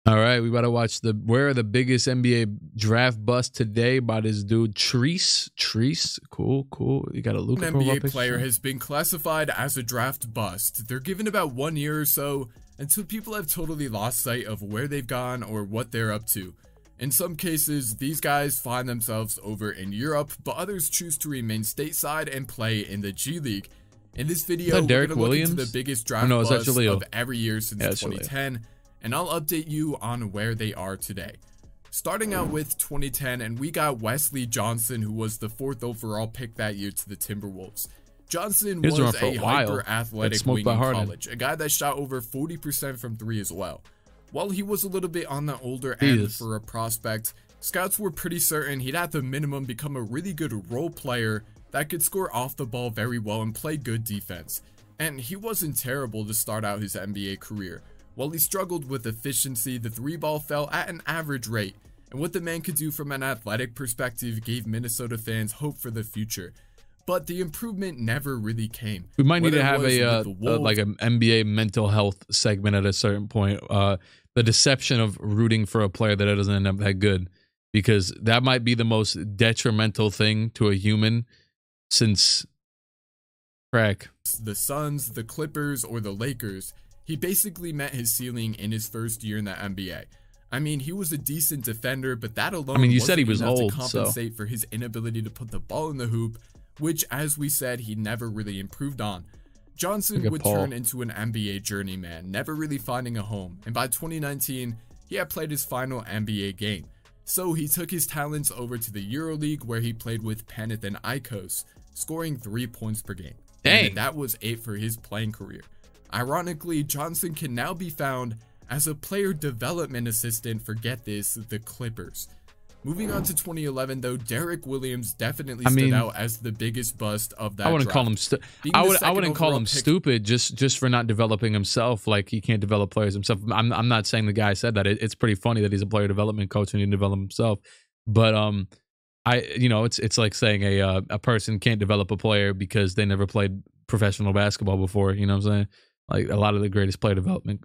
All right, we about to watch where are the biggest NBA draft busts today by this dude Treese. Cool. You got a Luka An NBA player has been classified as a draft bust. They're given about 1 year or so until people have totally lost sight of where they've gone or what they're up to. In some cases, these guys find themselves over in Europe, but others choose to remain stateside and play in the G League. In this video, we're going to look into the biggest draft bust of every year since 2010. And I'll update you on where they are today. Starting out with 2010, and we got Wesley Johnson, who was the 4th overall pick that year to the Timberwolves. Johnson was a hyper-athletic wing in college, a guy that shot over 40% from 3 as well. While he was a little bit on the older end for a prospect, scouts were pretty certain he'd at the minimum become a really good role player that could score off the ball very well and play good defense. And he wasn't terrible to start out his NBA career. While he struggled with efficiency, the 3-ball fell at an average rate, and what the man could do from an athletic perspective gave Minnesota fans hope for the future. But the improvement never really came. We might need to have like an NBA mental health segment at a certain point. The deception of rooting for a player that doesn't end up that good, because that might be the most detrimental thing to a human since crack. The Suns, the Clippers, or the Lakers. He basically met his ceiling in his first year in the NBA. I mean, he was a decent defender, but that alone you said he was old, to compensate for his inability to put the ball in the hoop, which, as we said, he never really improved on. Johnson would turn into an NBA journeyman, never really finding a home, and by 2019, he had played his final NBA game. So he took his talents over to the EuroLeague, where he played with Bennett and Icos, scoring 3 points per game. Dang. And that was it for his playing career. Ironically, Johnson can now be found as a player development assistant for, get this, the Clippers. Moving on to 2011, though, Derek Williams definitely stood out as the biggest bust of that. I wouldn't call him I wouldn't call him stupid just for not developing himself. Like, he can't develop players himself. I'm not saying the guy said that. It's pretty funny that he's a player development coach and he didn't develop himself. But it's like saying a person can't develop a player because they never played professional basketball before. You know what I'm saying? Like, a lot of the greatest player development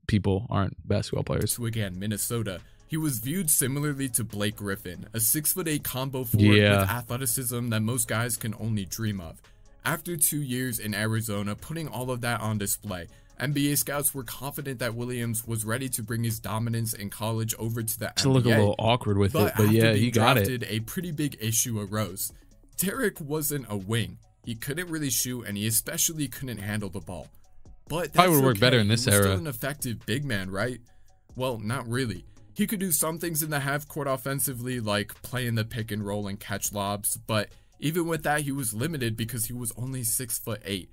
people aren't basketball players. So again, Minnesota. He was viewed similarly to Blake Griffin, a 6'8" combo forward with athleticism that most guys can only dream of. After 2 years in Arizona, putting all of that on display, NBA scouts were confident that Williams was ready to bring his dominance in college over to the NBA. To look a little awkward with it, but yeah, he got it. A pretty big issue arose. Derek wasn't a wing. He couldn't really shoot, and he especially couldn't handle the ball. But that would work better in this era. Still an effective big man, right? Well, not really. He could do some things in the half court offensively, like play in the pick and roll and catch lobs, but even with that, he was limited because he was only 6'8".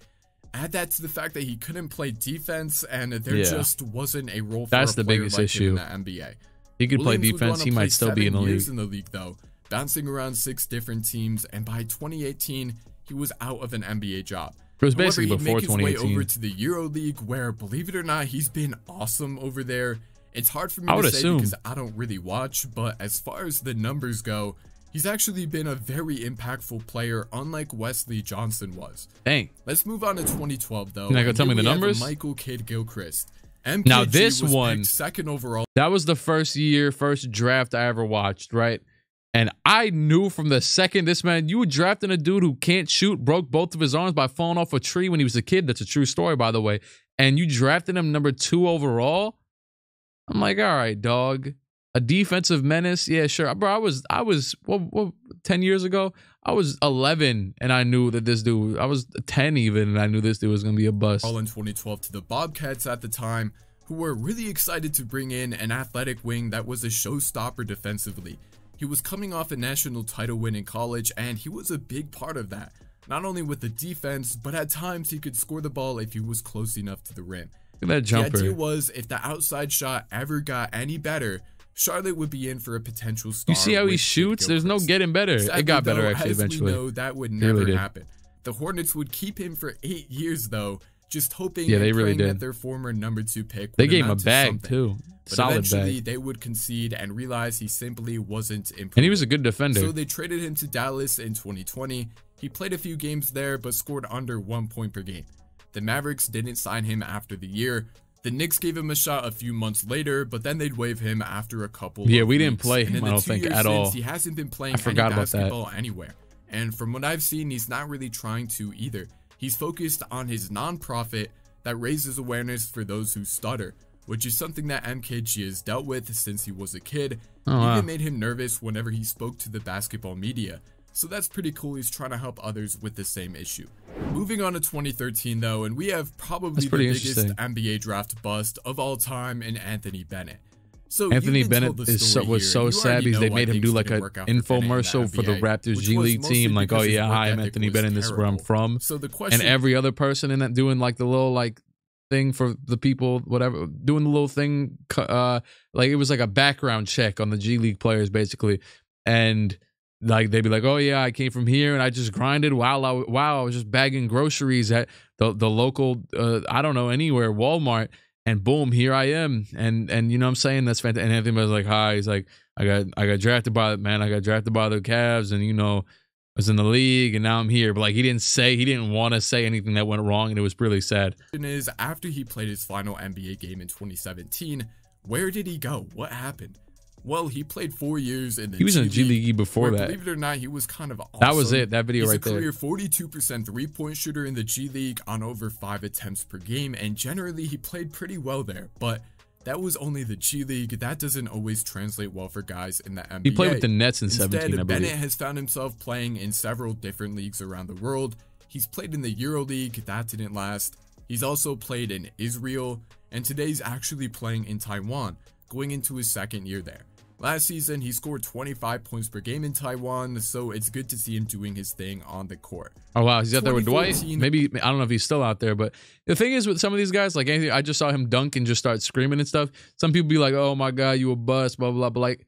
Add that to the fact that he couldn't play defense, and there just wasn't a role for a player like him in the NBA. He could play defense. He might still be in the league. Though, bouncing around 6 different teams, and by 2018, he was out of an NBA job. It was basically before 2018. He'd make his way over to the EuroLeague, where, believe it or not, he's been awesome over there. It's hard for me to say because I don't really watch, but as far as the numbers go, he's actually been a very impactful player, unlike Wesley Johnson was. Dang. Let's move on to 2012, though. You're not gonna tell me the numbers? Michael Kidd Gilchrist. Now this one, 2nd overall. That was the first draft I ever watched, right? And I knew from the second you were drafting a dude who can't shoot, broke both of his arms by falling off a tree when he was a kid. That's a true story, by the way. And you drafted him number 2 overall. I'm like, all right, dog. A defensive menace, yeah, sure, bro. I was 10 years ago. I was 11, and I knew that this dude. I was 10 even, and I knew this dude was gonna be a bust. All in 2012 to the Bobcats at the time, who were really excited to bring in an athletic wing that was a showstopper defensively. He was coming off a national title win in college, and he was a big part of that. Not only with the defense, but at times he could score the ball if he was close enough to the rim. Look at that jumper. The idea was, if the outside shot ever got any better, Charlotte would be in for a potential star. You see how he shoots? There's no getting better. Sadly, it got better, actually, eventually. We know that would never happen. The Hornets would keep him for 8 years, though, just hoping and praying that their former number 2 pick they gave him a bag, too. But eventually, they would concede and realize he simply wasn't improving. And he was a good defender. So they traded him to Dallas in 2020. He played a few games there, but scored under 1 point per game. The Mavericks didn't sign him after the year. The Knicks gave him a shot a few months later, but then they'd waive him after a couple Yeah, of we didn't weeks. play And him, in I the don't 2 think, years at all. since, he hasn't been playing I forgot any about that. basketball anywhere. And from what I've seen, he's not really trying to either. He's focused on his nonprofit that raises awareness for those who stutter, which is something that MKG has dealt with since he was a kid. Oh, wow. Even made him nervous whenever he spoke to the basketball media. So that's pretty cool. He's trying to help others with the same issue. Moving on to 2013 though, and we have probably the biggest NBA draft bust of all time in Anthony Bennett. So Anthony Bennett was so sad because they made him do like an infomercial for the Raptors G League team, like, oh yeah, hi, I'm Anthony Bennett, this is where I'm from. So the question, and every other person in that doing like the little like thing for the people, whatever, doing the little thing, like it was like a background check on the G League players basically, and like they'd be like, oh yeah, I came from here and I just grinded while I was just bagging groceries at the local I don't know, anywhere, Walmart, and boom, here I am. And you know what I'm saying, that's fantastic. And Anthony was like, hi, he's like, I got drafted by the Cavs, and you know, I was in the league and now I'm here. But like he didn't want to say anything that went wrong, and it was really sad. Is after he played his final NBA game in 2017, where did he go? What happened? Well, he played 4 years in the G League. He was in the G League before that. Believe it or not, he was kind of awesome. That was it, that video right there. He's a career 42% three-point shooter in the G League on over 5 attempts per game, and generally he played pretty well there. But that was only the G League. That doesn't always translate well for guys in the NBA. He played with the Nets in 17, I believe. Bennett has found himself playing in several different leagues around the world. He's played in the Euro League. That didn't last. He's also played in Israel, and today he's actually playing in Taiwan, going into his 2nd year there. Last season, he scored 25 points per game in Taiwan, so it's good to see him doing his thing on the court. Oh, wow. He's out there with Dwight? Maybe, I don't know if he's still out there, but the thing is with some of these guys, like Anthony, I just saw him dunk and just start screaming and stuff. Some people be like, oh my God, you a bust, blah, blah, blah. But like,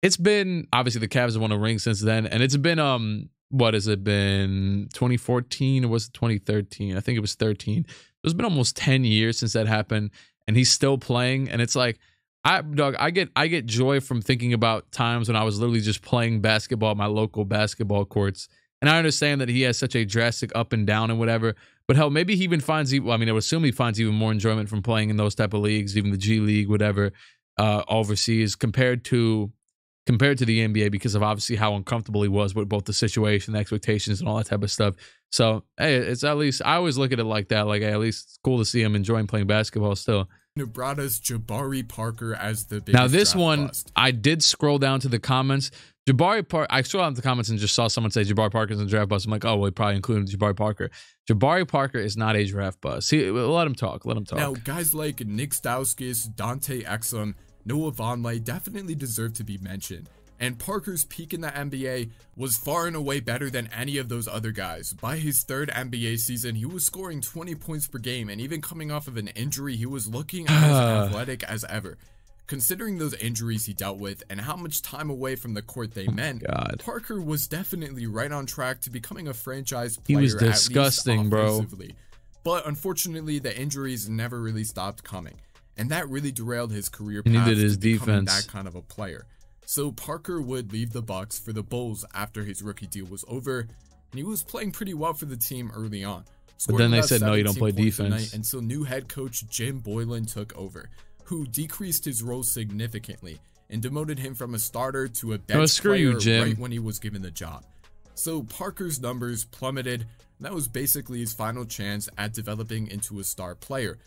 it's been, obviously the Cavs have won a ring since then, and it's been, what has it been, 2014 or was it 2013? I think it was 13. It's been almost 10 years since that happened, and he's still playing, and it's like, I get joy from thinking about times when I was literally just playing basketball at my local basketball courts. And I understand that he has such a drastic up and down and whatever, but hell, maybe he even finds, I would assume he finds even more enjoyment from playing in those type of leagues, even the G League, whatever, overseas compared to the NBA, because of obviously how uncomfortable he was with both the situation, the expectations, and all that type of stuff. So, hey, it's at least, I always look at it like that. Like, hey, at least it's cool to see him enjoying playing basketball still. Brought us Jabari Parker as the biggest now this one bust. I did scroll down to the comments. I scrolled down to the comments and just saw someone say Jabari Parker's a draft bust. I'm like, oh, well, he probably included Jabari Parker. Jabari Parker is not a draft bust. Let him talk. Now guys like Nick Stauskas, Dante Exum, Noah Vonleh definitely deserve to be mentioned. And Parker's peak in the NBA was far and away better than any of those other guys. By his 3rd NBA season, he was scoring 20 points per game, and even coming off of an injury, he was looking as athletic as ever. Considering those injuries he dealt with and how much time away from the court they meant, Parker was definitely right on track to becoming a franchise player. He was disgusting, bro. But unfortunately, the injuries never really stopped coming, and that really derailed his career path needed his to becoming defense. that kind of a player. So Parker would leave the Bucks for the Bulls after his rookie deal was over, and he was playing pretty well for the team early on. But then they said, no, you don't play defense. Until new head coach Jim Boylan took over, who decreased his role significantly and demoted him from a starter to a bench player right when he was given the job. So Parker's numbers plummeted, and that was basically his final chance at developing into a star player.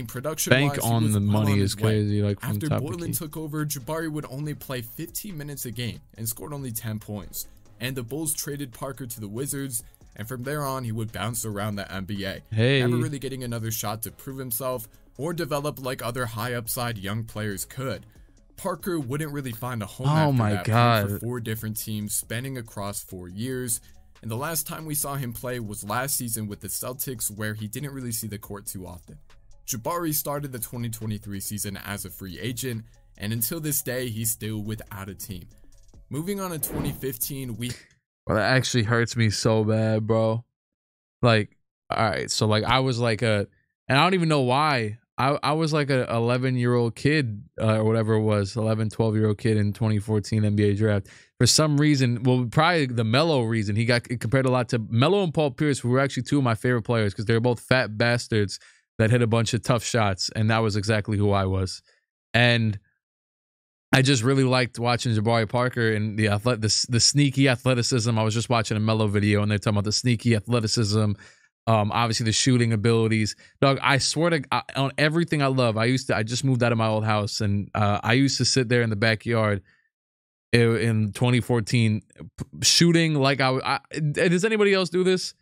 Production-wise, bank on the money is crazy. Like after Boylan took over, Jabari would only play 15 minutes a game and scored only 10 points. And the Bulls traded Parker to the Wizards, and from there on, he would bounce around the NBA, never really getting another shot to prove himself or develop like other high-upside young players could. Parker wouldn't really find a home after that, for 4 different teams spanning across 4 years. And the last time we saw him play was last season with the Celtics, where he didn't really see the court too often. Jabari started the 2023 season as a free agent, and until this day, he's still without a team. Moving on to 2015, Well, that actually hurts me so bad, bro. Like, all right, so like I was like and I don't even know why. I was like a 11-year-old kid or whatever it was, 11, 12-year-old kid in 2014 NBA draft. For some reason, well, probably the Melo reason, he got compared a lot to Melo and Paul Pierce, who were actually 2 of my favorite players because they were both fat bastards that hit a bunch of tough shots, and that was exactly who I was. And I just really liked watching Jabari Parker and the sneaky athleticism. I was just watching a Melo video, and they're talking about the sneaky athleticism, obviously the shooting abilities. Dog, I swear to on everything I love. I just moved out of my old house, and I used to sit there in the backyard in 2014 shooting like does anybody else do this?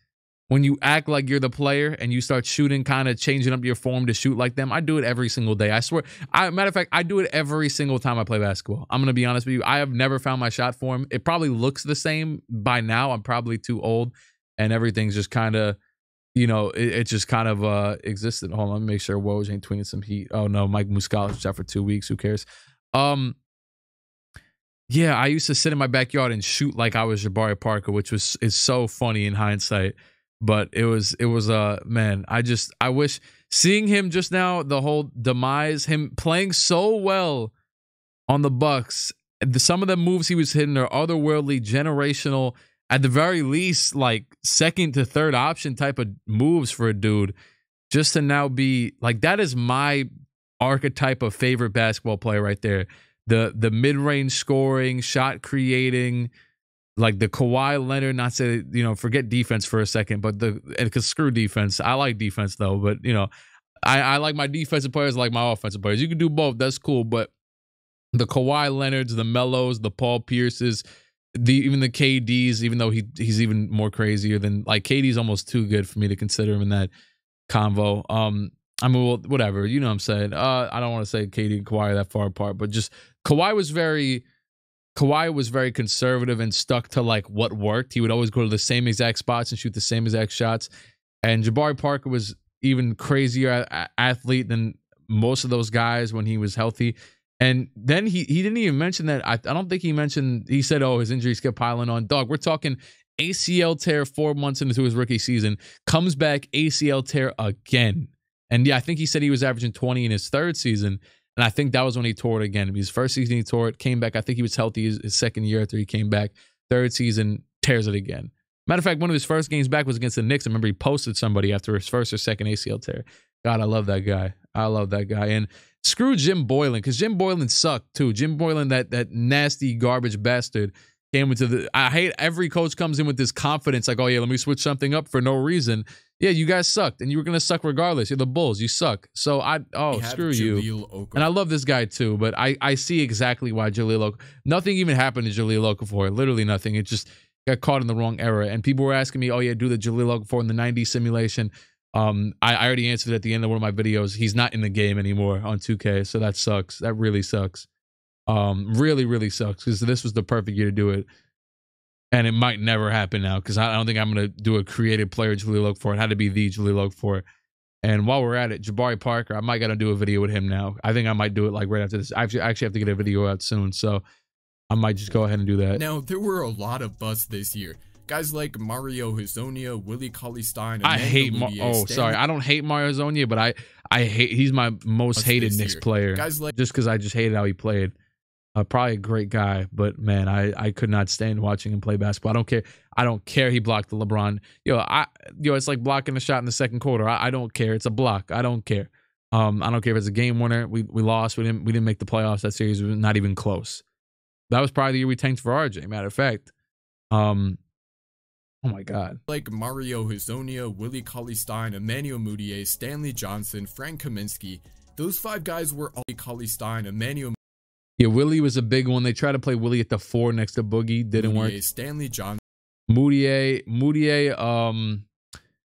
When you act like you're the player and you start shooting, kind of changing up your form to shoot like them. I do it every single day. I swear. Matter of fact, I do it every single time I play basketball. I'm going to be honest with you. I have never found my shot form. It probably looks the same by now. I'm probably too old and everything's just kind of, it just kind of existed. Hold on, let me make sure Woj ain't tweeting some heat. Oh no, Mike Muscala was out for 2 weeks. Who cares? Yeah, I used to sit in my backyard and shoot like I was Jabari Parker, which is so funny in hindsight. But it was man, I wish seeing him just now, the whole demise, him playing so well on the Bucks, some of the moves he was hitting are otherworldly, generational, at the very least, like second to third option type of moves for a dude. Just to now be like, that is my archetype of favorite basketball player right there. The mid-range scoring, shot creating, like the Kawhi Leonard, not say, forget defense for a second, but because screw defense. I like defense though, but I like my defensive players, I like my offensive players. You can do both. That's cool. But the Kawhi Leonards, the Melos, the Paul Pierces, even the KDs, even though he's even more crazier than, like, KD's almost too good for me to consider him in that convo. I mean, well, whatever, you know what I'm saying. I don't want to say KD and Kawhi are that far apart, but just Kawhi was very conservative and stuck to like what worked. He would always go to the same exact spots and shoot the same exact shots. And Jabari Parker was even crazier athlete than most of those guys when he was healthy. And then he didn't even mention that. I don't think he mentioned, he said, oh, his injuries kept piling on. Dog, we're talking ACL tear 4 months into his rookie season, comes back, ACL tear again. And yeah, I think he said he was averaging 20 in his third season. And I think that was when he tore it again. His first season, he tore it, came back. I think he was healthy his second year after he came back. Third season, tears it again. Matter of fact, one of his first games back was against the Knicks. I remember he posted somebody after his first or second ACL tear. God, I love that guy. I love that guy. And screw Jim Boylan, because Jim Boylan sucked too. Jim Boylan, that nasty garbage bastard, came into the... I hate every coach comes in with this confidence, like, oh yeah, let me switch something up for no reason. Yeah, you guys sucked, and you were going to suck regardless. You're the Bulls. You suck. So, screw you. And I love this guy, too, but I see exactly why Jahlil Okafor... Nothing even happened to Jahlil Okafor. Literally nothing. It just got caught in the wrong era. And people were asking me, oh, yeah, do the Jahlil Okafor in the 90s simulation. I already answered at the end of one of my videos. He's not in the game anymore on 2K, so that sucks. That really sucks. Really, really sucks, because this was the perfect year to do it. And it might never happen now, because I don't think I'm going to do a creative player Jahlil Okafor. It had to be the Jahlil Okafor. And while we're at it, Jabari Parker, I might got to do a video with him now. I think I might do it like right after this. I actually have to get a video out soon, so I might just go ahead and do that. Now, there were a lot of busts this year. Guys like Mario Hezonja, Willie Cauley-Stein. I hate sorry. I don't hate Mario Hezonja, but I hate, he's my most hated Knicks player. Guys like, just because I just hated how he played. Probably a great guy, but man, I could not stand watching him play basketball. I don't care. He blocked the LeBron. It's like blocking a shot in the second quarter. I don't care. It's a block. I don't care. I don't care if it's a game winner. We lost. We didn't make the playoffs. That series was not even close. That was probably the year we tanked for RJ. Matter of fact. Oh my God. Like Mario Hezonja, Willie Cauley-Stein, Emmanuel Mudiay, Stanley Johnson, Frank Kaminsky. Those 5 guys were all Cauley-Stein, Emmanuel. Yeah, Willie was a big one. They tried to play Willie at the 4 next to Boogie. Didn't work. Stanley Johnson. Mudiay,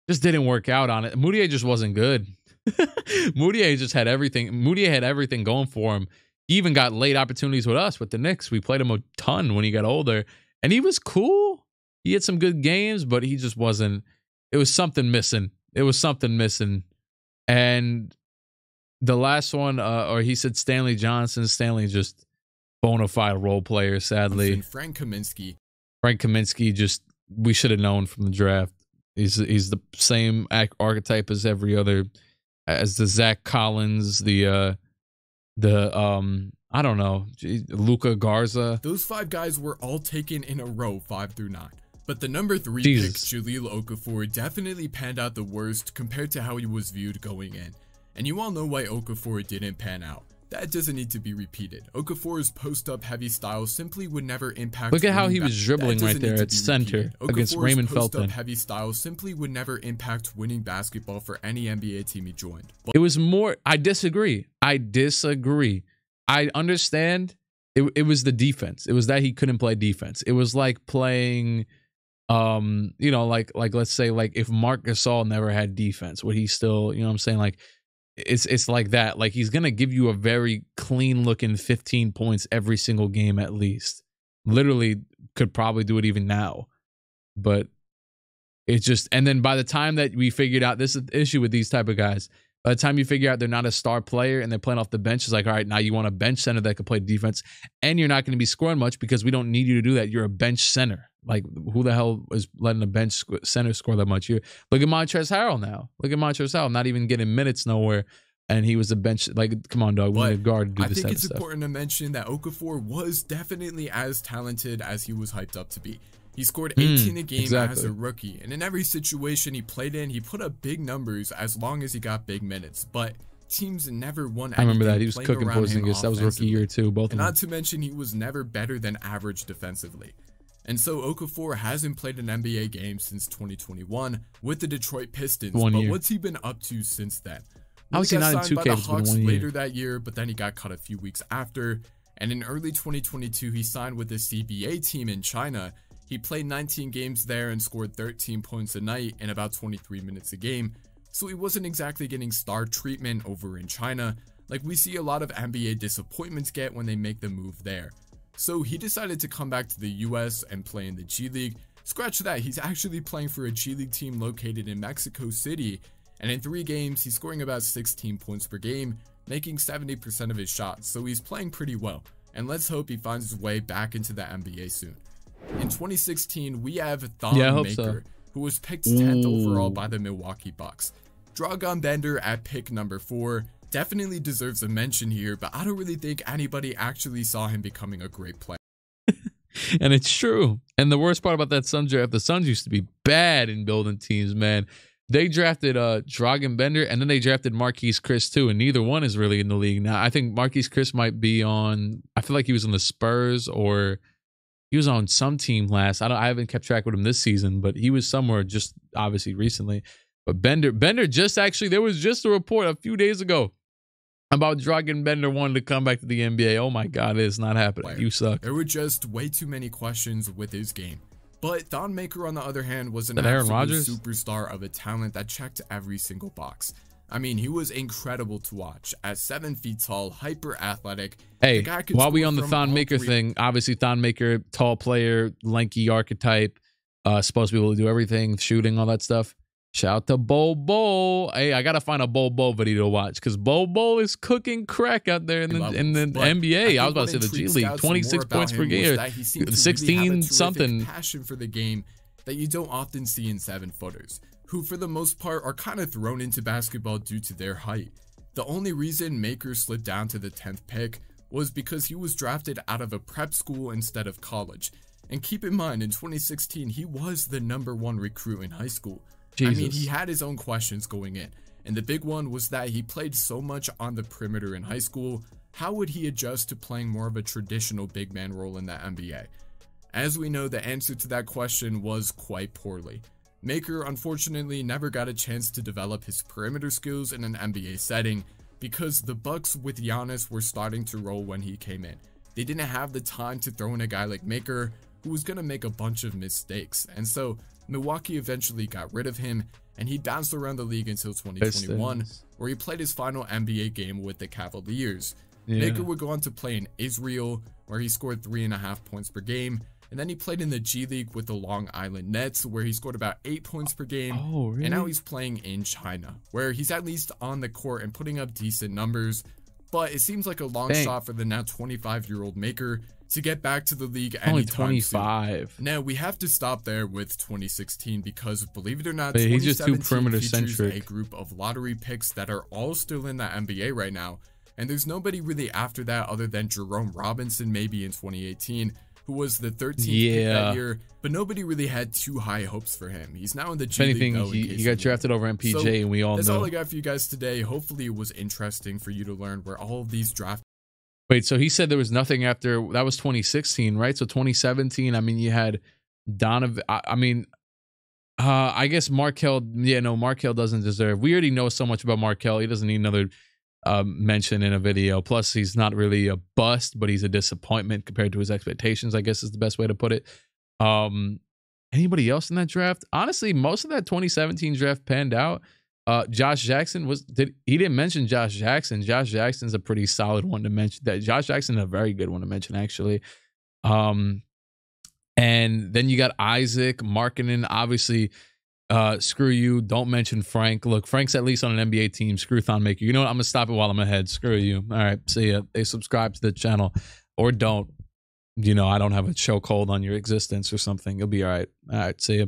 just didn't work out on it. Mudiay just wasn't good. Mudiay just had everything. Mudiay had everything going for him. He even got late opportunities with us, with the Knicks. We played him a ton when he got older. And he was cool. He had some good games, but he just wasn't. It was something missing. And the last one, or he said Stanley Johnson. Stanley just bona fide role player, sadly. Frank Kaminsky, just, we should have known from the draft. He's the same archetype as every other, as the Zach Collins, I don't know, Luka Garza. Those 5 guys were all taken in a row, 5 through 9. But the number 3 Jesus. pick, Jahlil Okafor, definitely panned out the worst compared to how he was viewed going in. And you all know why Okafor didn't pan out. That doesn't need to be repeated. Okafor's post-up heavy style simply would never impact. Look at how he was dribbling right there at center against Raymond Felton. Heavy style simply would never impact winning basketball for any NBA team he joined. It was more. I disagree. I understand. It was the defense. It was that he couldn't play defense. It was like playing, you know, like let's say like if Marc Gasol never had defense, would he still, you know what I'm saying? Like it's like that. Like he's gonna give you a very clean looking 15 points every single game at least. Literally could probably do it even now. But it's just, and then by the time that we figured out, this is the issue with these type of guys. By the time you figure out they're not a star player and they're playing off the bench, it's like, all right, now you want a bench center that can play defense, and you're not going to be scoring much because we don't need you to do that. You're a bench center. Like, who the hell is letting a bench center score that much? Look at Montrezl Harrell now. Look at Montrezl Harrell, not even getting minutes nowhere, and he was a bench. Like, come on, dog. We need a guard to do this type of stuff. I think it's important to mention that Okafor was definitely as talented as he was hyped up to be. He scored 18 a game as a rookie, and in every situation he played in, he put up big numbers as long as he got big minutes. But teams never won anything. I remember that. He was cooking Porzingis. That was rookie year too, both of them. Not to mention he was never better than average defensively. And so Okafor hasn't played an NBA game since 2021 with the Detroit Pistons. But what's he been up to since then? How is he not in 2K? By the Hawks later that year, but then he got cut a few weeks after. And in early 2022, he signed with the CBA team in China. He played 19 games there and scored 13 points a night in about 23 minutes a game. So he wasn't exactly getting star treatment over in China, like we see a lot of NBA disappointments get when they make the move there. So he decided to come back to the US and play in the G League. Scratch that, he's actually playing for a G League team located in Mexico City. And in 3 games, he's scoring about 16 points per game, making 70% of his shots. So he's playing pretty well. And let's hope he finds his way back into the NBA soon. In 2016, we have Thon Maker, who was picked 10th overall by the Milwaukee Bucks. Dragan Bender at pick number 4 definitely deserves a mention here, but I don't really think anybody actually saw him becoming a great player. And it's true. And the worst part about that Suns draft, the Suns used to be bad in building teams, man. They drafted Dragan Bender, and then they drafted Marquise Chris too, and neither one is really in the league now. I think Marquise Chris might be on, I feel like he was on the Spurs, or he was on some team last. I haven't kept track with him this season, but he was somewhere just obviously recently. But Bender just actually, there was just a report a few days ago about Dragan Bender wanting to come back to the NBA. Oh my God, it's not happening. You suck. There were just way too many questions with his game. But Thon Maker, on the other hand, was an Aaron absolute Rodgers? superstar of a talent that checked every single box. I mean, he was incredible to watch. At 7 feet tall, hyper athletic. Hey, while we on the Thon Maker thing, obviously Thon Maker, tall player, lanky archetype, supposed to be able to do everything, shooting, all that stuff. Shout out to Bobo. Hey, I gotta find a Bobo video to watch because Bobo is cooking crack out there in the NBA. I was about to say the G League, 26 points per game, 16 something. Passion for the game that you don't often see in 7-footers, who for the most part are kind of thrown into basketball due to their height. The only reason Maker slid down to the 10th pick was because he was drafted out of a prep school instead of college. And keep in mind, in 2016, he was the #1 recruit in high school. Jesus. I mean, he had his own questions going in, and the big one was that he played so much on the perimeter in high school. How would he adjust to playing more of a traditional big man role in the NBA? As we know, the answer to that question was quite poorly. Maker unfortunately never got a chance to develop his perimeter skills in an NBA setting because the Bucks with Giannis were starting to roll when he came in. They didn't have the time to throw in a guy like Maker who was going to make a bunch of mistakes, and so Milwaukee eventually got rid of him, and he bounced around the league until 2021, where he played his final NBA game with the Cavaliers. Maker would go on to play in Israel, where he scored 3.5 points per game, and then he played in the G League with the Long Island Nets, where he scored about 8 points per game. Oh, really? And now he's playing in China, where he's at least on the court and putting up decent numbers, but it seems like a long shot for the now 25-year-old Maker to get back to the league anytime only 25 soon. Now we have to stop there with 2016 because, believe it or not, he's just too 2017 perimeter features centric. a group of lottery picks that are all still in the NBA right now, and there's nobody really after that other than Jerome Robinson maybe in 2018, who was the 13th pick Yeah. that year, but nobody really had too high hopes for him. He's now in the If G League, anything, though, he got drafted over MPJ, So, and we all that's know. all I got for you guys today. Hopefully it was interesting for you to learn where all of these draft. Wait, so he said there was nothing after, that was 2016, right? So 2017, I mean, you had Donovan, I guess Markelle, Markelle doesn't deserve. We already know so much about Markelle. He doesn't need another mention in a video. Plus, he's not really a bust, but he's a disappointment compared to his expectations, I guess is the best way to put it. Anybody else in that draft? Honestly, most of that 2017 draft panned out. Josh Jackson he didn't mention Josh Jackson. Josh Jackson's a pretty solid one to mention. That Josh Jackson is a very good one to mention, actually. And then you got Isaac Markkinen. Obviously, screw you. Don't mention Frank. Look, Frank's at least on an NBA team. Screw Thonmaker. You know what? I'm gonna stop it while I'm ahead. Screw you. All right, see ya. They subscribe to the channel, or don't. I don't have a chokehold on your existence or something. You'll be all right. All right, see ya.